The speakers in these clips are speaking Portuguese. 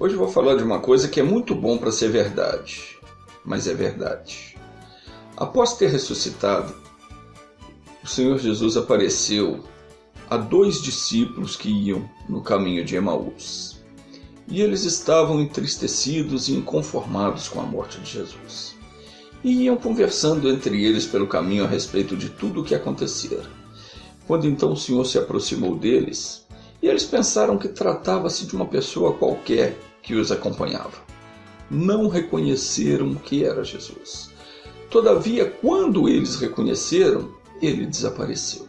Hoje eu vou falar de uma coisa que é muito bom para ser verdade, mas é verdade. Após ter ressuscitado, o Senhor Jesus apareceu a 2 discípulos que iam no caminho de Emaús. E eles estavam entristecidos e inconformados com a morte de Jesus. E iam conversando entre eles pelo caminho a respeito de tudo o que acontecera. Quando então o Senhor se aproximou deles, e eles pensaram que tratava-se de uma pessoa qualquer que os acompanhava. Não reconheceram que era Jesus. Todavia, quando eles reconheceram, ele desapareceu.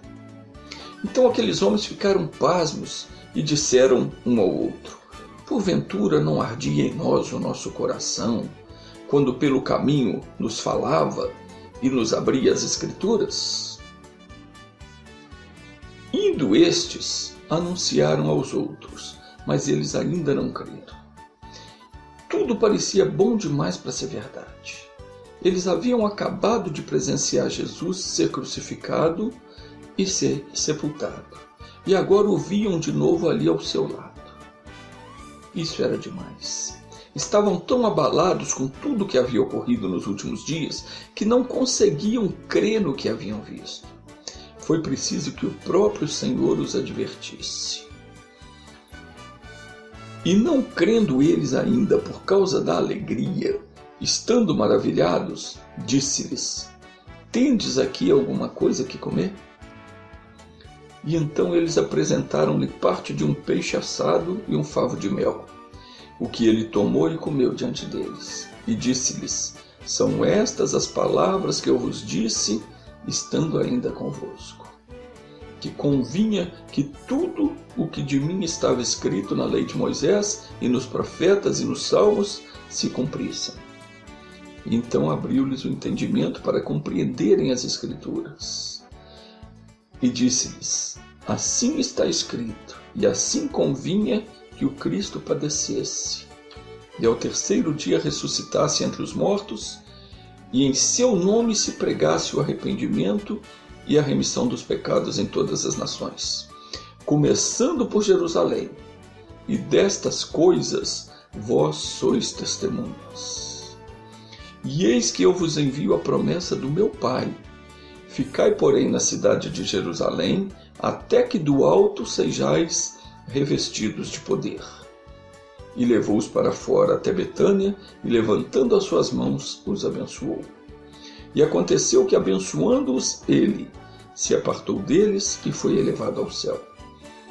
Então aqueles homens ficaram pasmos e disseram um ao outro: porventura não ardia em nós o nosso coração, quando pelo caminho nos falava e nos abria as Escrituras? Indo estes, anunciaram aos outros, mas eles ainda não creram. Tudo parecia bom demais para ser verdade. Eles haviam acabado de presenciar Jesus ser crucificado e ser sepultado, e agora o viam de novo ali ao seu lado. Isso era demais. Estavam tão abalados com tudo que havia ocorrido nos últimos dias que não conseguiam crer no que haviam visto. Foi preciso que o próprio Senhor os advertisse. E não crendo eles ainda por causa da alegria, estando maravilhados, disse-lhes: tendes aqui alguma coisa que comer? E então eles apresentaram-lhe parte de um peixe assado e um favo de mel, o que ele tomou e comeu diante deles. E disse-lhes: são estas as palavras que eu vos disse, estando ainda convosco, que convinha que tudo o que de mim estava escrito na lei de Moisés e nos profetas e nos salmos se cumprissem. Então abriu-lhes o entendimento para compreenderem as Escrituras. E disse-lhes: assim está escrito, e assim convinha que o Cristo padecesse, e ao 3º dia ressuscitasse entre os mortos, e em seu nome se pregasse o arrependimento e a remissão dos pecados em todas as nações, começando por Jerusalém. E destas coisas vós sois testemunhas. E eis que eu vos envio a promessa do meu Pai. Ficai, porém, na cidade de Jerusalém, até que do alto sejais revestidos de poder. E levou-os para fora até Betânia, e levantando as suas mãos, os abençoou. E aconteceu que, abençoando-os ele, se apartou deles e foi elevado ao céu.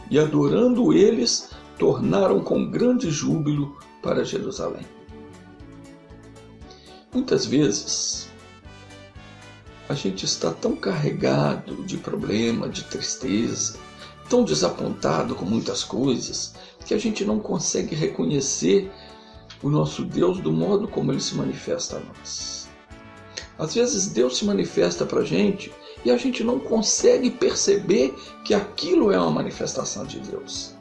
E adorando eles, tornaram com grande júbilo para Jerusalém. Muitas vezes, a gente está tão carregado de problema, de tristeza, tão desapontado com muitas coisas, que a gente não consegue reconhecer o nosso Deus do modo como ele se manifesta a nós. Às vezes Deus se manifesta para a gente e a gente não consegue perceber que aquilo é uma manifestação de Deus.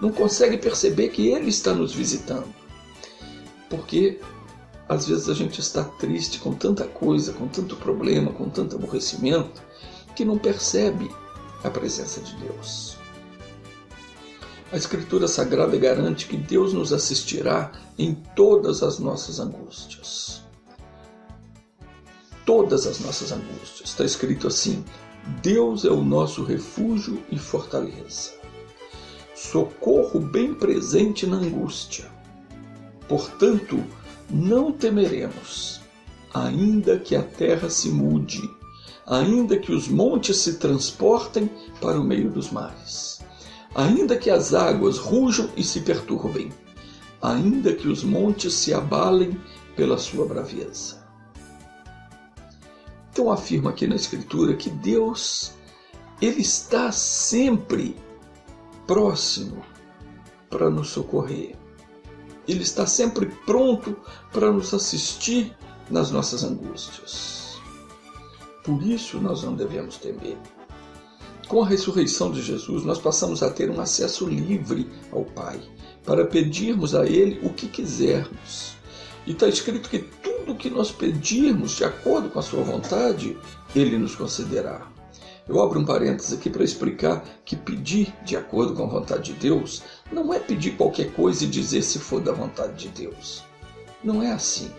Não consegue perceber que Ele está nos visitando. Porque às vezes a gente está triste com tanta coisa, com tanto problema, com tanto aborrecimento, que não percebe a presença de Deus. A Escritura Sagrada garante que Deus nos assistirá em todas as nossas angústias. Todas as nossas angústias. Está escrito assim: Deus é o nosso refúgio e fortaleza, socorro bem presente na angústia. Portanto, não temeremos, ainda que a terra se mude, ainda que os montes se transportem para o meio dos mares, ainda que as águas rujam e se perturbem, ainda que os montes se abalem pela sua braveza. Então afirma aqui na Escritura que Deus, Ele está sempre próximo para nos socorrer. Ele está sempre pronto para nos assistir nas nossas angústias. Por isso nós não devemos temer. Com a ressurreição de Jesus, nós passamos a ter um acesso livre ao Pai, para pedirmos a Ele o que quisermos. E está escrito que tudo que nós pedirmos de acordo com a sua vontade, Ele nos concederá. Eu abro um parênteses aqui para explicar que pedir de acordo com a vontade de Deus não é pedir qualquer coisa e dizer se for da vontade de Deus. Não é assim.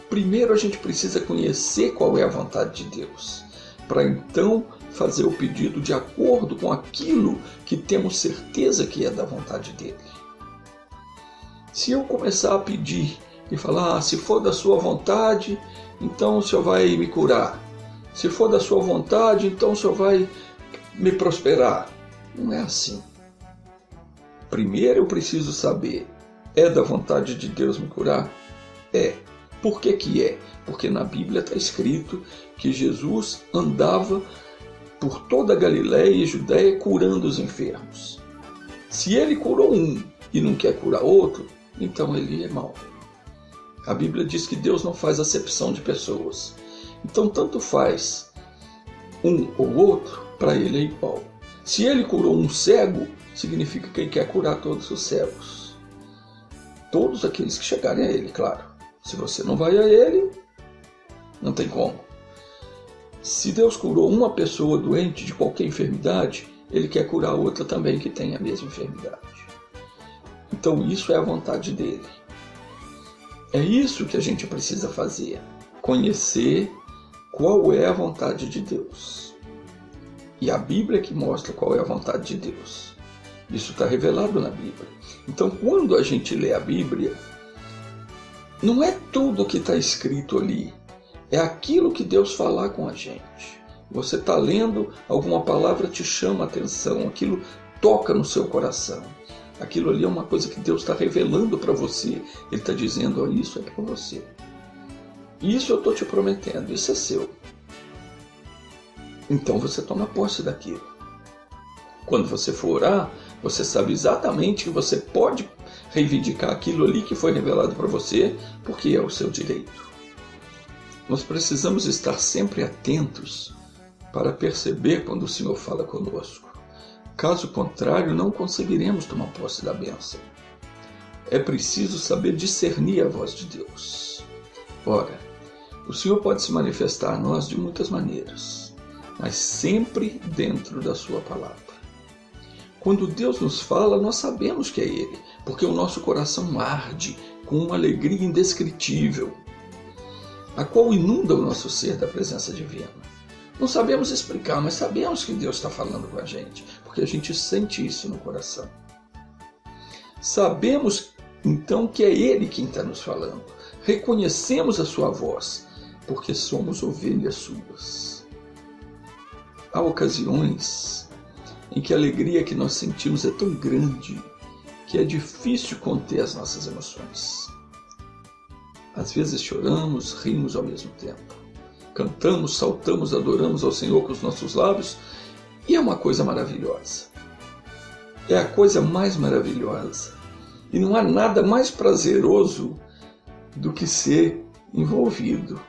Primeiro a gente precisa conhecer qual é a vontade de Deus, para então fazer o pedido de acordo com aquilo que temos certeza que é da vontade dele. Se eu começar a pedir e falar, se for da sua vontade, então o Senhor vai me curar. Se for da sua vontade, então o Senhor vai me prosperar. Não é assim. Primeiro eu preciso saber, é da vontade de Deus me curar? É. Por que que é? Porque na Bíblia está escrito que Jesus andava por toda a Galiléia e Judéia curando os enfermos. Se ele curou um e não quer curar outro, então ele é mau. A Bíblia diz que Deus não faz acepção de pessoas. Então tanto faz um ou outro, para ele é igual. Se ele curou um cego, significa que ele quer curar todos os cegos. Todos aqueles que chegarem a ele, claro. Se você não vai a ele, não tem como. Se Deus curou uma pessoa doente de qualquer enfermidade, ele quer curar outra também que tem a mesma enfermidade. Então isso é a vontade dele. É isso que a gente precisa fazer. Conhecer qual é a vontade de Deus. E a Bíblia que mostra qual é a vontade de Deus. Isso está revelado na Bíblia. Então quando a gente lê a Bíblia, não é tudo que está escrito ali. É aquilo que Deus falar com a gente. Você está lendo, alguma palavra te chama a atenção, aquilo toca no seu coração. Aquilo ali é uma coisa que Deus está revelando para você. Ele está dizendo, isso é para você. Isso eu estou te prometendo, isso é seu. Então você toma posse daquilo. Quando você for orar, você sabe exatamente que você pode reivindicar aquilo ali que foi revelado para você, porque é o seu direito. Nós precisamos estar sempre atentos para perceber quando o Senhor fala conosco. Caso contrário, não conseguiremos tomar posse da bênção. É preciso saber discernir a voz de Deus. Ora, o Senhor pode se manifestar a nós de muitas maneiras, mas sempre dentro da sua palavra. Quando Deus nos fala, nós sabemos que é Ele, porque o nosso coração arde com uma alegria indescritível, a qual inunda o nosso ser da presença divina. Não sabemos explicar, mas sabemos que Deus está falando com a gente, porque a gente sente isso no coração. Sabemos, então, que é Ele quem está nos falando. Reconhecemos a sua voz, porque somos ovelhas suas. Há ocasiões em que a alegria que nós sentimos é tão grande que é difícil conter as nossas emoções. Às vezes choramos, rimos ao mesmo tempo. Cantamos, saltamos, adoramos ao Senhor com os nossos lábios e é uma coisa maravilhosa. É a coisa mais maravilhosa. E não há nada mais prazeroso do que ser envolvido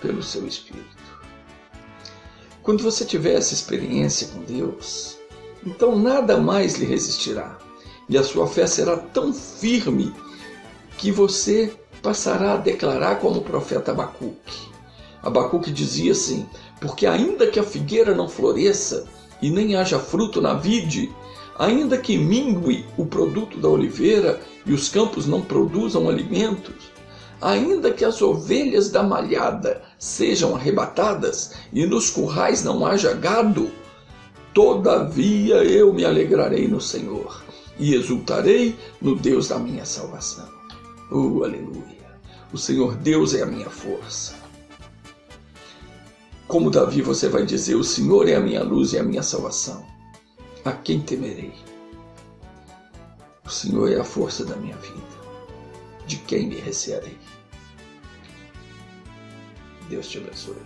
pelo seu Espírito. Quando você tiver essa experiência com Deus, então nada mais lhe resistirá. E a sua fé será tão firme que você passará a declarar como o profeta Abacuque. Abacuque dizia assim, porque ainda que a figueira não floresça e nem haja fruto na vide, ainda que mingue o produto da oliveira e os campos não produzam alimentos, ainda que as ovelhas da malhada sejam arrebatadas e nos currais não haja gado, todavia eu me alegrarei no Senhor e exultarei no Deus da minha salvação. Aleluia! O Senhor Deus é a minha força. Como Davi, você vai dizer, o Senhor é a minha luz e a minha salvação. A quem temerei? O Senhor é a força da minha vida. De quem me recearei? Deus te abençoe.